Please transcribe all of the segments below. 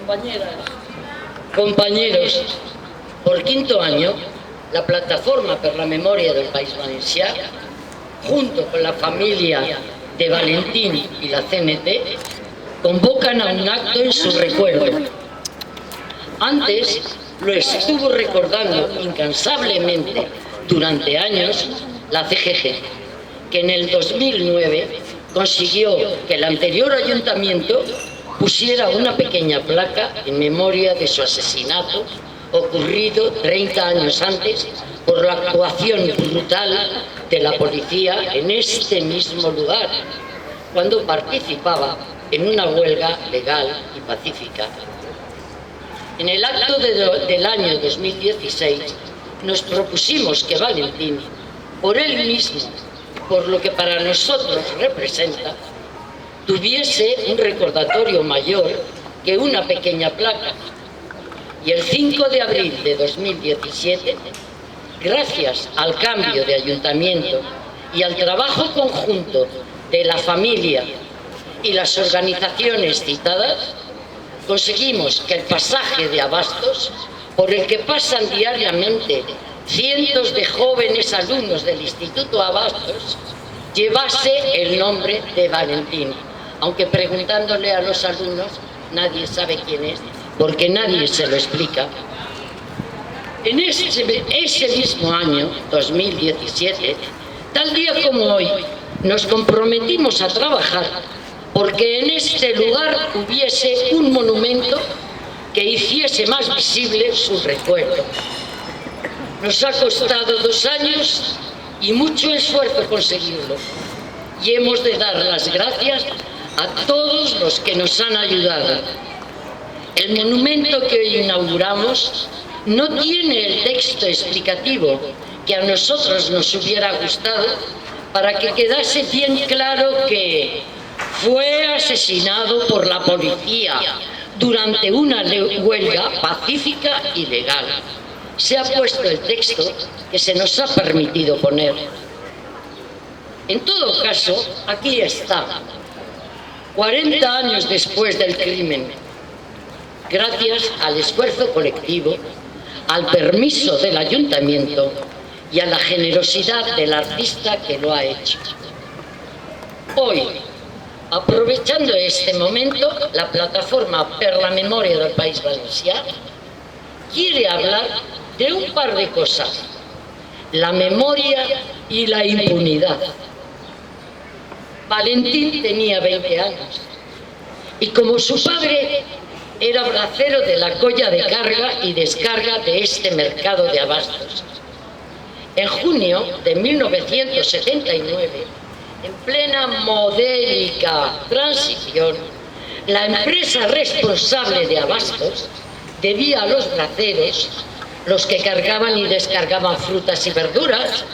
Compañeras, compañeros, por quinto año, la Plataforma per la Memòria del País Valencià, junto con la familia de Valentín y la CNT, convocan a un acto en su recuerdo. Antes lo estuvo recordando incansablemente durante años la CGG, que en el 2009 consiguió que el anterior ayuntamiento pusiera una pequeña placa en memoria de su asesinato ocurrido 30 años antes por la actuación brutal de la policía en este mismo lugar, cuando participaba en una huelga legal y pacífica. En el acto del año 2016 nos propusimos que Valentín, por él mismo y por lo que para nosotros representa, tuviese un recordatorio mayor que una pequeña placa. Y el 5 de abril de 2017, gracias al cambio de ayuntamiento y al trabajo conjunto de la familia y las organizaciones citadas, conseguimos que el pasaje de Abastos, por el que pasan diariamente cientos de jóvenes alumnos del Instituto Abastos, llevase el nombre de Valentín, aunque preguntándole a los alumnos nadie sabe quién es, porque nadie se lo explica. En ese mismo año, 2017, tal día como hoy, nos comprometimos a trabajar porque en este lugar hubiese un monumento que hiciese más visible su recuerdo. Nos ha costado 2 años y mucho esfuerzo conseguirlo, y hemos de dar las gracias a todos los que nos han ayudado. El monumento que hoy inauguramos no tiene el texto explicativo que a nosotros nos hubiera gustado, para que quedase bien claro que fue asesinado por la policía durante una huelga pacífica y legal. Se ha puesto el texto que se nos ha permitido poner. En todo caso, aquí está, 40 años después del crimen, gracias al esfuerzo colectivo, al permiso del ayuntamiento y a la generosidad del artista que lo ha hecho. Hoy, aprovechando este momento, la Plataforma per la Memòria del País Valencià quiere hablar de un par de cosas: la memoria y la impunidad. Valentín tenía 20 años y, como su padre, era bracero de la colla de carga y descarga de este mercado de Abastos. En junio de 1979, en plena modélica transición, la empresa responsable de Abastos debía a los braceros, los que cargaban y descargaban frutas y verduras,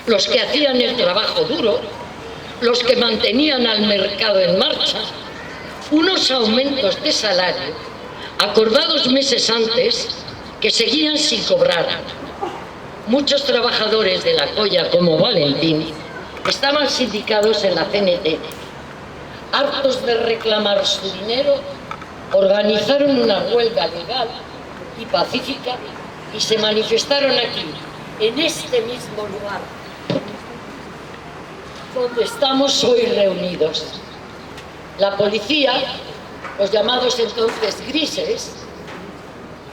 los que hacían el trabajo duro, los que mantenían al mercado en marcha, unos aumentos de salario acordados meses antes que seguían sin cobrar. Muchos trabajadores de la colla, como Valentín, estaban sindicados en la CNT. Hartos de reclamar su dinero, organizaron una huelga legal y pacífica y se manifestaron aquí, en este mismo lugar donde estamos hoy reunidos. La policía, los llamados entonces grises,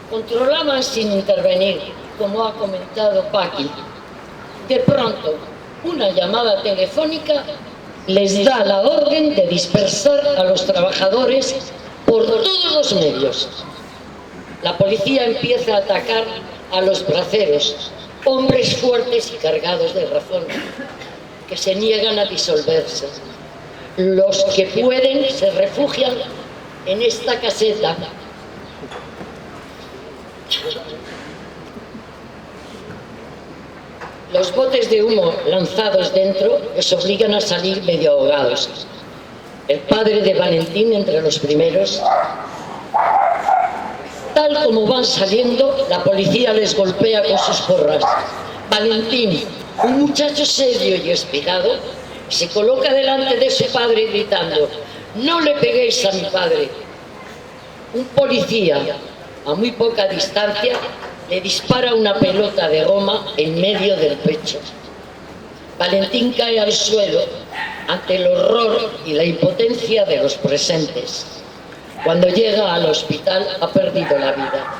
controlaban sin intervenir, como ha comentado Paqui. De pronto, una llamada telefónica les da la orden de dispersar a los trabajadores por todos los medios. La policía empieza a atacar a los braceros, hombres fuertes y cargados de razón, que se niegan a disolverse. Los que pueden se refugian en esta caseta. Los botes de humo lanzados dentro les obligan a salir medio ahogados. El padre de Valentín entre los primeros. Tal como van saliendo, la policía les golpea con sus porras. Valentín, un muchacho serio y espigado, se coloca delante de su padre gritando: «No le peguéis a mi padre». Un policía, a muy poca distancia, le dispara una pelota de goma en medio del pecho. Valentín cae al suelo ante el horror y la impotencia de los presentes. Cuando llega al hospital ha perdido la vida.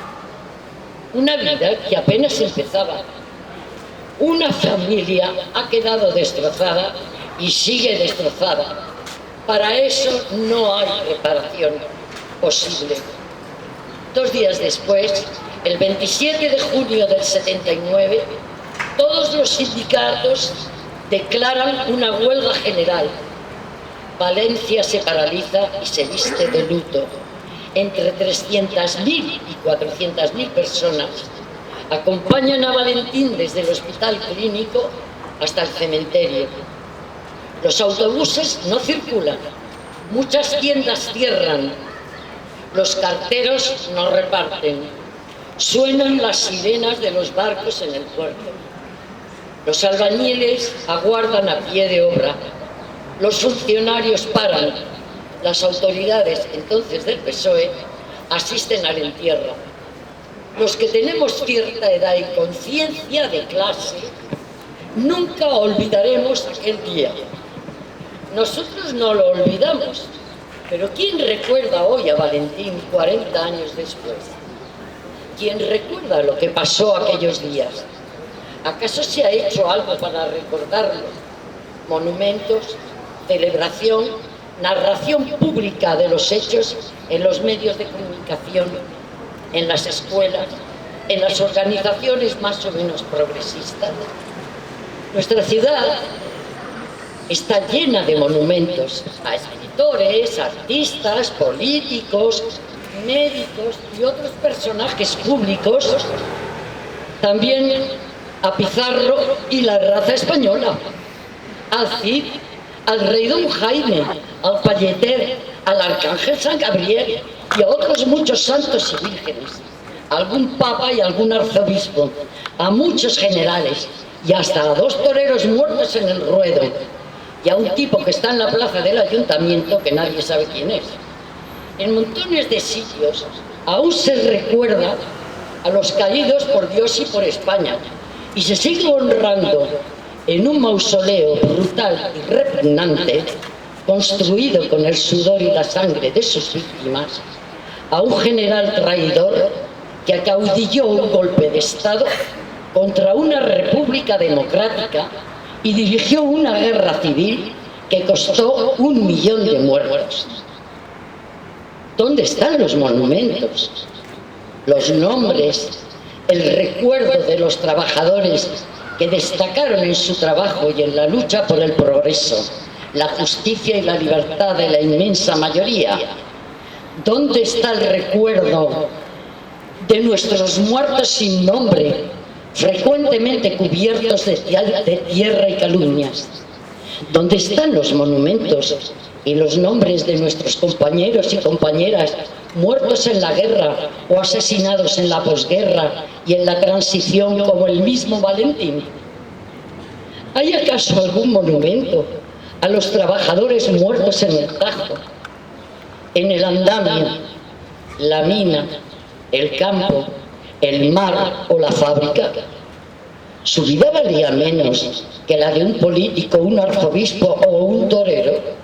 Una vida que apenas empezaba. Una familia ha quedado destrozada y sigue destrozada. Para eso no hay reparación posible. 2 días después, el 27 de junio del 79, todos los sindicatos declaran una huelga general. Valencia se paraliza y se viste de luto. Entre 300.000 y 400.000 personas acompañan a Valentín desde el hospital clínico hasta el cementerio. Los autobuses no circulan, muchas tiendas cierran, los carteros no reparten, suenan las sirenas de los barcos en el puerto. Los albañiles aguardan a pie de obra, los funcionarios paran, las autoridades entonces del PSOE asisten al entierro. Los que tenemos cierta edad y conciencia de clase nunca olvidaremos aquel día. Nosotros no lo olvidamos, pero ¿quién recuerda hoy a Valentín 40 años después? ¿Quién recuerda lo que pasó aquellos días? ¿Acaso se ha hecho algo para recordarlo? Monumentos, celebración, narración pública de los hechos en los medios de comunicación, en las escuelas, en las organizaciones más o menos progresistas. Nuestra ciudad está llena de monumentos a escritores, artistas, políticos, médicos y otros personajes públicos, también a Pizarro y la raza española, al Cid, al rey Don Jaime, al Palleter, al arcángel San Gabriel y a otros muchos santos y vírgenes, a algún papa y algún arzobispo, a muchos generales y hasta a 2 toreros muertos en el ruedo y a un tipo que está en la plaza del ayuntamiento que nadie sabe quién es. En montones de sitios aún se recuerda a los caídos por Dios y por España y se sigue honrando en un mausoleo brutal y repugnante, construido con el sudor y la sangre de sus víctimas, a un general traidor que acaudilló un golpe de Estado contra una república democrática y dirigió una guerra civil que costó 1 millón de muertos. ¿Dónde están los monumentos, los nombres, el recuerdo de los trabajadores que destacaron en su trabajo y en la lucha por el progreso, la justicia y la libertad de la inmensa mayoría? ¿Dónde está el recuerdo de nuestros muertos sin nombre, frecuentemente cubiertos de tierra y calumnias? ¿Dónde están los monumentos y los nombres de nuestros compañeros y compañeras muertos en la guerra o asesinados en la posguerra y en la transición como el mismo Valentín? ¿Hay acaso algún monumento a los trabajadores muertos en el Tajo, en el andamio, la mina, el campo, el mar o la fábrica? ¿Su vida valía menos que la de un político, un arzobispo o un torero?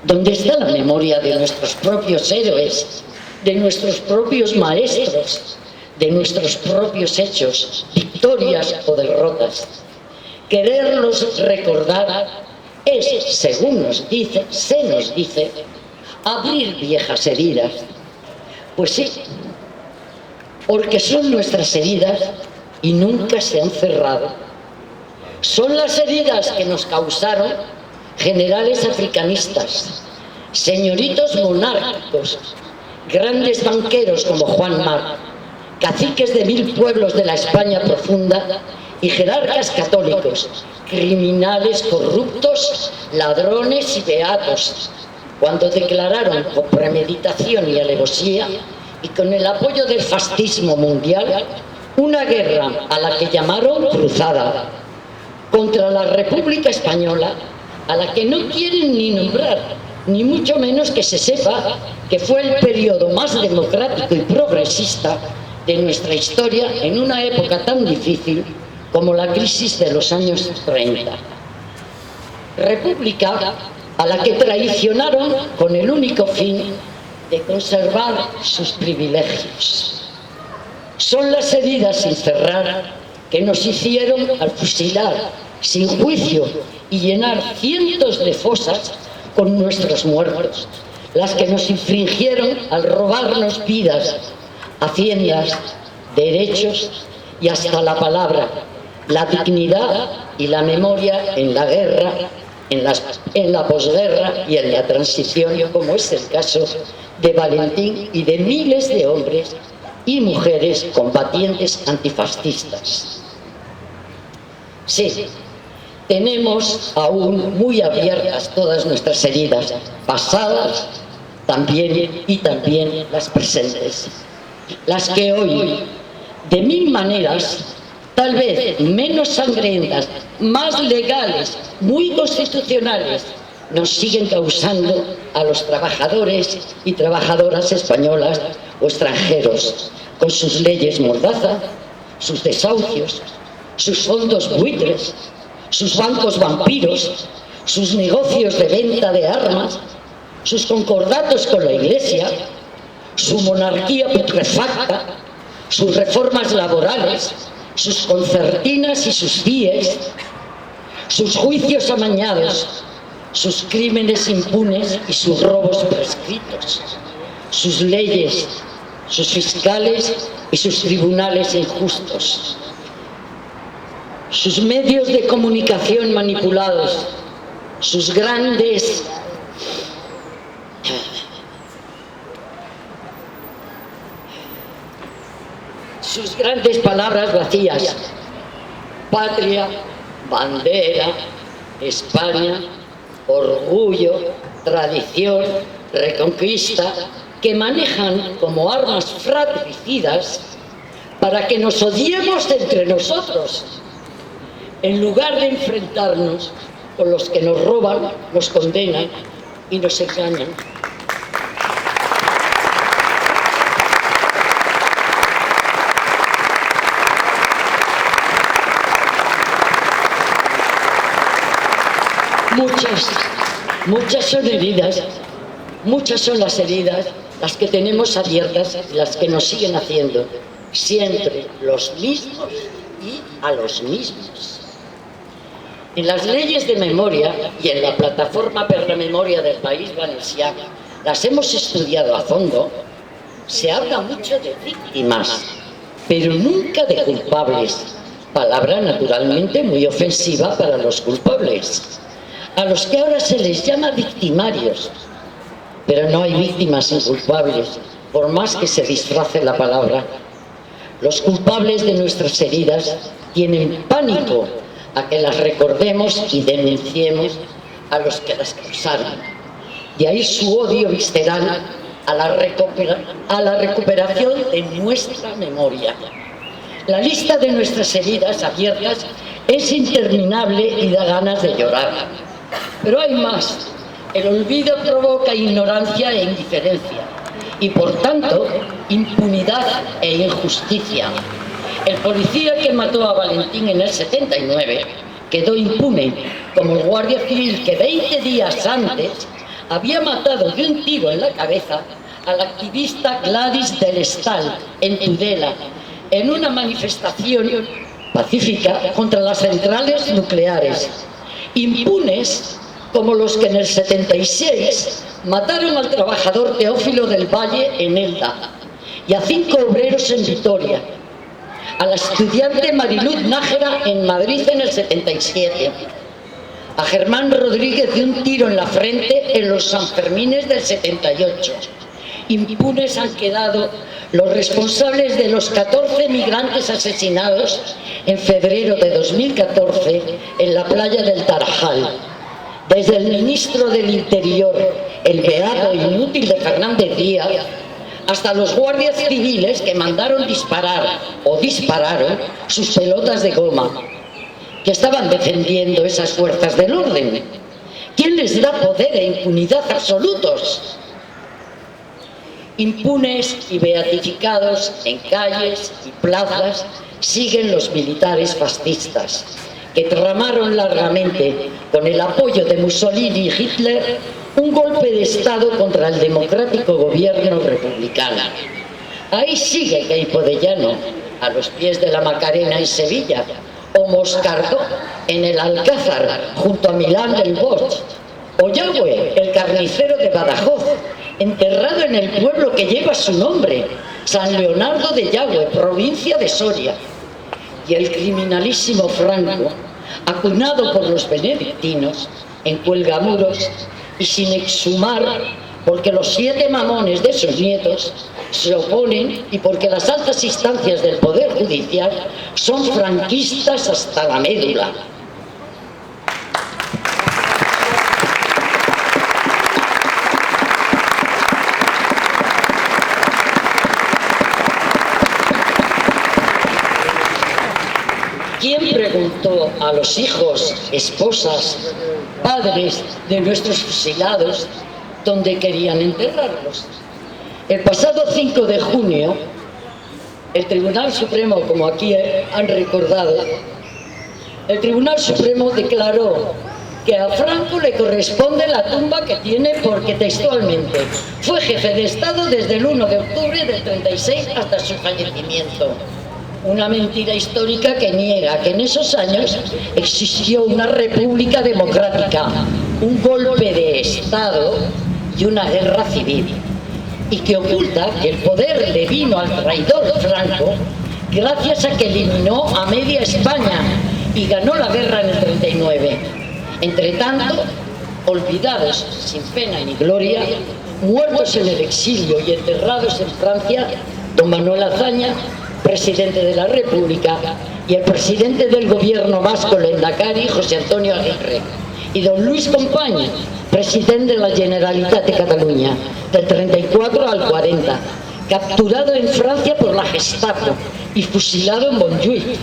¿Dónde está la memoria de nuestros propios héroes, de nuestros propios maestros, de nuestros propios hechos, victorias o derrotas? Quererlos recordar es, según se nos dice, abrir viejas heridas. Pues sí, porque son nuestras heridas y nunca se han cerrado. Son las heridas que nos causaron generales africanistas, señoritos monárquicos, grandes banqueros como Juan Marc, caciques de 1000 pueblos de la España profunda y jerarcas católicos, criminales corruptos, ladrones y beatos, cuando declararon con premeditación y alevosía y con el apoyo del fascismo mundial una guerra a la que llamaron cruzada contra la República Española, a la que no quieren ni nombrar, ni mucho menos que se sepa que fue el periodo más democrático y progresista de nuestra historia en una época tan difícil como la crisis de los años 30. República a la que traicionaron con el único fin de conservar sus privilegios. Son las heridas sin cerrar que nos hicieron al fusilar sin juicio y llenar cientos de fosas con nuestros muertos, las que nos infringieron al robarnos vidas, haciendas, derechos y hasta la palabra, la dignidad y la memoria en la guerra, en la posguerra y en la transición, como es el caso de Valentín y de miles de hombres y mujeres combatientes antifascistas. Sí, tenemos aún muy abiertas todas nuestras heridas, pasadas también y también las presentes, las que hoy, de mil maneras, tal vez menos sangrientas, más legales, muy constitucionales, nos siguen causando a los trabajadores y trabajadoras españolas o extranjeros, con sus leyes mordaza, sus desahucios, sus fondos buitres, sus bancos vampiros, sus negocios de venta de armas, sus concordatos con la Iglesia, su monarquía putrefacta, sus reformas laborales, sus concertinas y sus CIEs, sus juicios amañados, sus crímenes impunes y sus robos prescritos, sus leyes, sus fiscales y sus tribunales injustos, sus medios de comunicación manipulados, sus grandes palabras vacías: patria, bandera, España, orgullo, tradición, reconquista, que manejan como armas fratricidas para que nos odiemos entre nosotros, en lugar de enfrentarnos con los que nos roban, nos condenan y nos engañan. Muchas son heridas, muchas son las heridas, las que tenemos abiertas y las que nos siguen haciendo siempre los mismos y a los mismos. En las leyes de memoria y en la plataforma per la memoria del País Valencià, las hemos estudiado a fondo. Se habla mucho de víctimas, pero nunca de culpables, palabra naturalmente muy ofensiva para los culpables, a los que ahora se les llama victimarios. Pero no hay víctimas inculpables, por más que se disfrace la palabra. Los culpables de nuestras heridas tienen pánico a que las recordemos y denunciemos a los que las causaron. De ahí su odio visceral a la recuperación de nuestra memoria. La lista de nuestras heridas abiertas es interminable y da ganas de llorar. Pero hay más. El olvido provoca ignorancia e indiferencia y, por tanto, impunidad e injusticia. El policía que mató a Valentín en el 79 quedó impune, como el guardia civil que 20 días antes había matado de un tiro en la cabeza a la activista Gladys del Estal en Tudela, en una manifestación pacífica contra las centrales nucleares. Impunes como los que en el 76 mataron al trabajador Teófilo del Valle en Elda y a 5 obreros en Vitoria, a la estudiante Mariluz Nájera en Madrid en el 77, a Germán Rodríguez de un tiro en la frente en los Sanfermines del 78. Impunes han quedado los responsables de los 14 migrantes asesinados en febrero de 2014 en la playa del Tarajal. Desde el ministro del Interior, el beato inútil de Fernández Díaz, hasta los guardias civiles que mandaron disparar o dispararon sus pelotas de goma, que estaban defendiendo esas fuerzas del orden, ¿Quién les da poder e impunidad absolutos? Impunes y beatificados en calles y plazas siguen los militares fascistas, que tramaron largamente, con el apoyo de Mussolini y Hitler, un golpe de Estado contra el democrático gobierno republicano. Ahí sigue Queipo de Llano, a los pies de la Macarena en Sevilla, o Moscardó en el Alcázar, junto a Milán del Bosch, o Yagüe, el carnicero de Badajoz, enterrado en el pueblo que lleva su nombre, San Leonardo de Yagüe, provincia de Soria. Y el criminalísimo Franco, acunado por los benedictinos en Cuelgamuros y sin exhumar, porque los 7 mamones de sus nietos se oponen y porque las altas instancias del Poder Judicial son franquistas hasta la médula. ¿Quién preguntó a los hijos, esposas, padres de nuestros fusilados dónde querían enterrarlos? El pasado 5 de junio, el Tribunal Supremo, como aquí han recordado, el Tribunal Supremo declaró que a Franco le corresponde la tumba que tiene porque textualmente fue jefe de Estado desde el 1 de octubre del 36 hasta su fallecimiento. Una mentira histórica que niega que en esos años existió una república democrática, un golpe de Estado y una guerra civil, y que oculta que el poder le vino al traidor Franco gracias a que eliminó a media España y ganó la guerra en el 39. Entre tanto, olvidados sin pena ni gloria, muertos en el exilio y enterrados en Francia, don Manuel Azaña, presidente de la República, y el presidente del gobierno vasco, Lehendakari, José Antonio Aguirre, y don Luis Companys, presidente de la Generalitat de Cataluña, del 34 al 40, capturado en Francia por la Gestapo y fusilado en Montjuïc.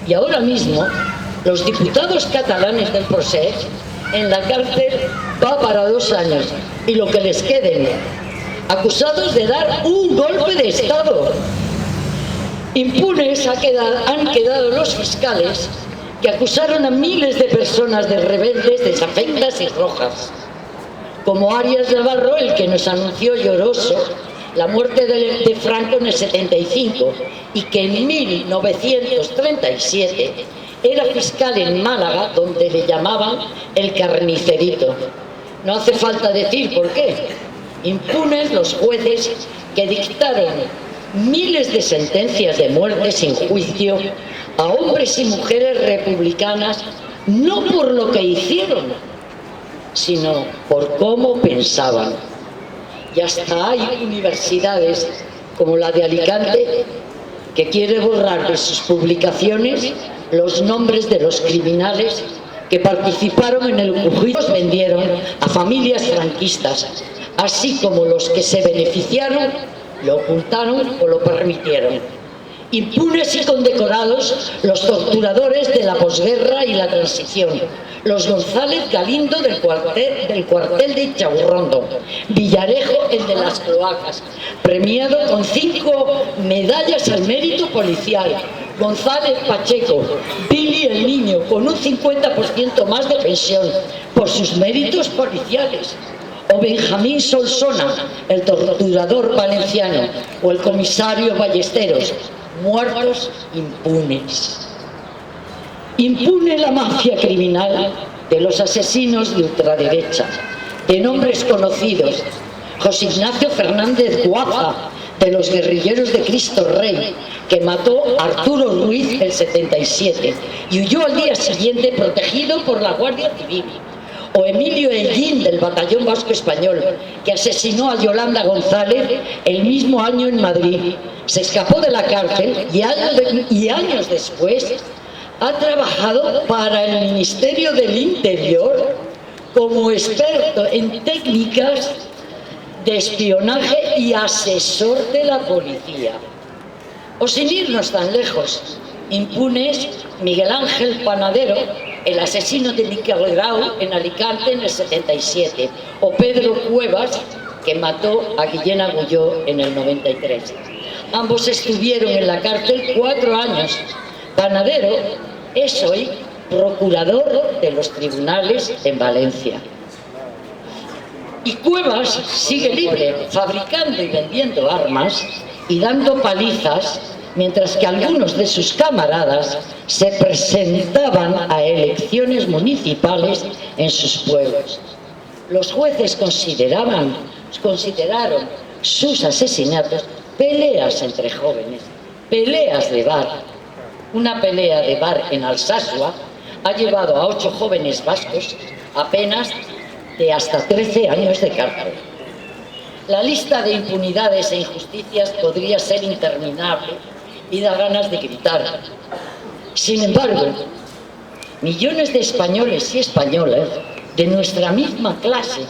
Y ahora mismo, los diputados catalanes del Procés en la cárcel va para 2 años, y lo que les queden, acusados de dar un golpe de Estado. Impunes han quedado los fiscales que acusaron a miles de personas de rebeldes, desafectas y rojas, como Arias Navarro, el que nos anunció lloroso la muerte de Franco en el 75 y que en 1937 era fiscal en Málaga, donde le llamaban el carnicerito. No hace falta decir por qué. Impunes los jueces que dictaron miles de sentencias de muerte sin juicio a hombres y mujeres republicanas, no por lo que hicieron, sino por cómo pensaban. Y hasta hay universidades como la de Alicante que quiere borrar de sus publicaciones los nombres de los criminales que participaron en el juicio, los vendieron a familias franquistas, así como los que se beneficiaron, lo ocultaron o lo permitieron. Impunes y condecorados los torturadores de la posguerra y la transición, los González Galindo del cuartel de Chaurrondo, Villarejo el de las cloacas, premiado con 5 medallas al mérito policial, González Pacheco, Billy el Niño, con un 50% más de pensión por sus méritos policiales, o Benjamín Solsona, el torturador valenciano, o el comisario Ballesteros, muertos impunes. Impune la mafia criminal de los asesinos de ultraderecha, de nombres conocidos: José Ignacio Fernández Guaza, de los guerrilleros de Cristo Rey, que mató a Arturo Ruiz el 77 y huyó al día siguiente protegido por la Guardia Civil; o Emilio Ellín, del Batallón Vasco Español, que asesinó a Yolanda González el mismo año en Madrid. Se escapó de la cárcel y años después ha trabajado para el Ministerio del Interior como experto en técnicas de espionaje y asesor de la policía. O sin irnos tan lejos, impunes Miguel Ángel Panadero, el asesino de Miquel Grau en Alicante en el 77, o Pedro Cuevas, que mató a Guillén Agulló en el 93. Ambos estuvieron en la cárcel 4 años. Panadero es hoy procurador de los tribunales en Valencia. Y Cuevas sigue libre, fabricando y vendiendo armas y dando palizas, mientras que algunos de sus camaradas se presentaban a elecciones municipales en sus pueblos. Los jueces consideraron sus asesinatos peleas entre jóvenes, peleas de bar. Una pelea de bar en Alsasua ha llevado a 8 jóvenes vascos a penas de hasta 13 años de cárcel. La lista de impunidades e injusticias podría ser interminable y da ganas de gritar. Sin embargo, millones de españoles y españolas de nuestra misma clase,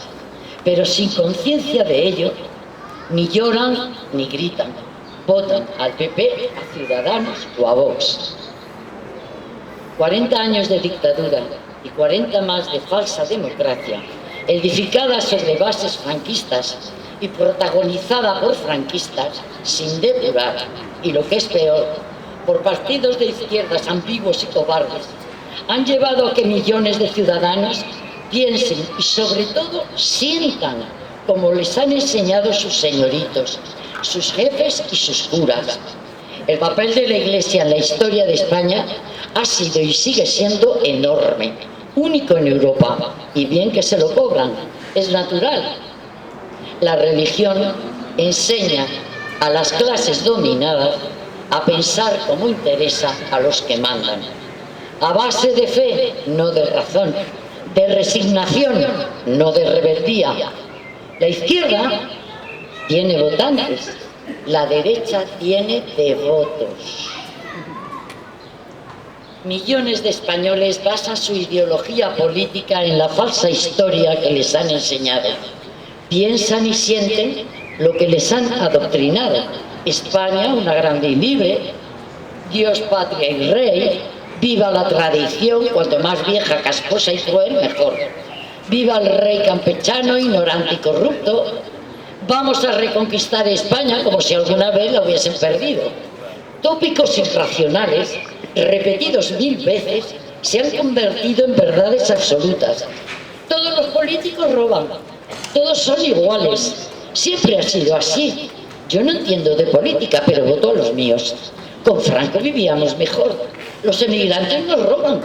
pero sin conciencia de ello, ni lloran ni gritan, votan al PP, a Ciudadanos o a Vox. 40 años de dictadura y 40 más de falsa democracia, edificada sobre bases franquistas y protagonizada por franquistas sin depurar, y lo que es peor, por partidos de izquierdas ambiguos y cobardes, han llevado a que millones de ciudadanos piensen y sobre todo sientan como les han enseñado sus señoritos, sus jefes y sus curas. El papel de la Iglesia en la historia de España ha sido y sigue siendo enorme, único en Europa, y bien que se lo cobran, es natural. La religión enseña a las clases dominadas a pensar como interesa a los que mandan, a base de fe, no de razón, de resignación, no de rebeldía. La izquierda tiene votantes, la derecha tiene devotos. Millones de españoles basan su ideología política en la falsa historia que les han enseñado. Piensan y sienten lo que les han adoctrinado. España, una grande y libre, Dios, patria y rey, viva la tradición, cuanto más vieja, casposa y cruel, mejor. Viva el rey campechano, ignorante y corrupto. Vamos a reconquistar España como si alguna vez la hubiesen perdido. Tópicos irracionales, repetidos 1000 veces, se han convertido en verdades absolutas. Todos los políticos roban, todos son iguales. Siempre ha sido así. Yo no entiendo de política, pero voto a los míos. Con Franco vivíamos mejor. Los emigrantes nos roban.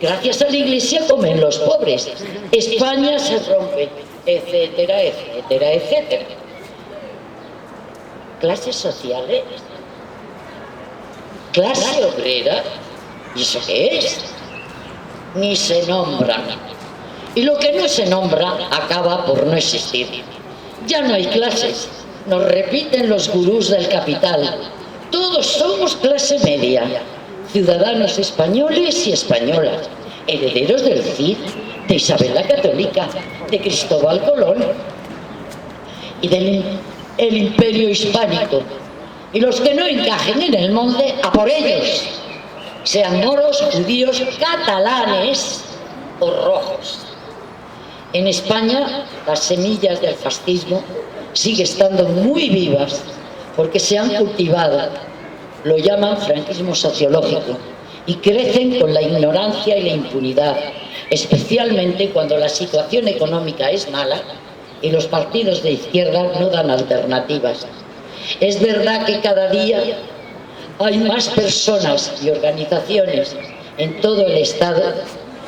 Gracias a la Iglesia comen los pobres. España se rompe, etcétera, etcétera, etcétera. Clases sociales, clase obrera, ¿y eso qué es? Ni se nombra. Y lo que no se nombra acaba por no existir. Ya no hay clases, nos repiten los gurús del capital. Todos somos clase media, ciudadanos españoles y españolas, herederos del Cid, de Isabel la Católica, de Cristóbal Colón y del Imperio Hispánico. Y los que no encajen en el molde, a por ellos, sean moros, judíos, catalanes o rojos. En España, las semillas del fascismo siguen estando muy vivas porque se han cultivado, lo llaman franquismo sociológico, y crecen con la ignorancia y la impunidad, especialmente cuando la situación económica es mala y los partidos de izquierda no dan alternativas. Es verdad que cada día hay más personas y organizaciones en todo el Estado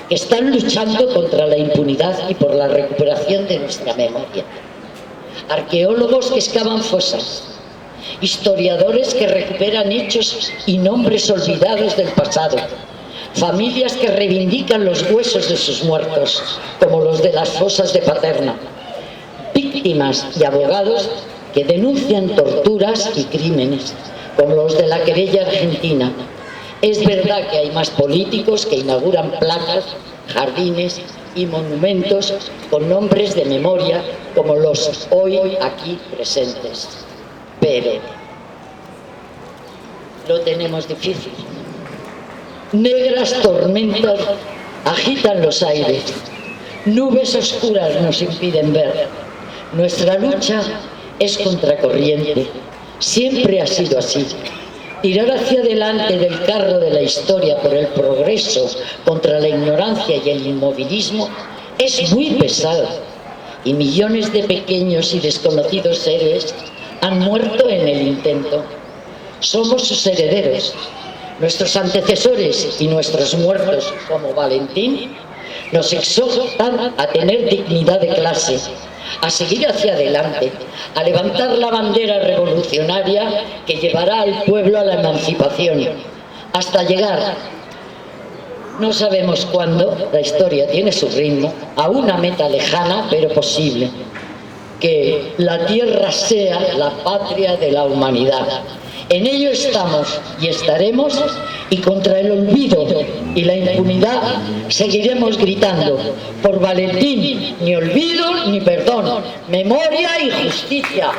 que están luchando contra la impunidad y por la recuperación de nuestra memoria. Arqueólogos que excavan fosas, historiadores que recuperan hechos y nombres olvidados del pasado, familias que reivindican los huesos de sus muertos, como los de las fosas de Paterna, víctimas y abogados que denuncian torturas y crímenes, como los de la querella argentina. Es verdad que hay más políticos que inauguran placas, jardines y monumentos con nombres de memoria como los hoy aquí presentes. Pero lo tenemos difícil. Negras tormentas agitan los aires, nubes oscuras nos impiden ver. Nuestra lucha es contracorriente, siempre ha sido así. Tirar hacia adelante del carro de la historia por el progreso contra la ignorancia y el inmovilismo es muy pesado, y millones de pequeños y desconocidos héroes han muerto en el intento. Somos sus herederos. Nuestros antecesores y nuestros muertos, como Valentín, nos exhortan a tener dignidad de clase, a seguir hacia adelante, a levantar la bandera revolucionaria que llevará al pueblo a la emancipación, hasta llegar, no sabemos cuándo, la historia tiene su ritmo, a una meta lejana pero posible, que la tierra sea la patria de la humanidad. En ello estamos y estaremos, y contra el olvido y la impunidad seguiremos gritando: por Valentín, ni olvido ni perdón, memoria y justicia.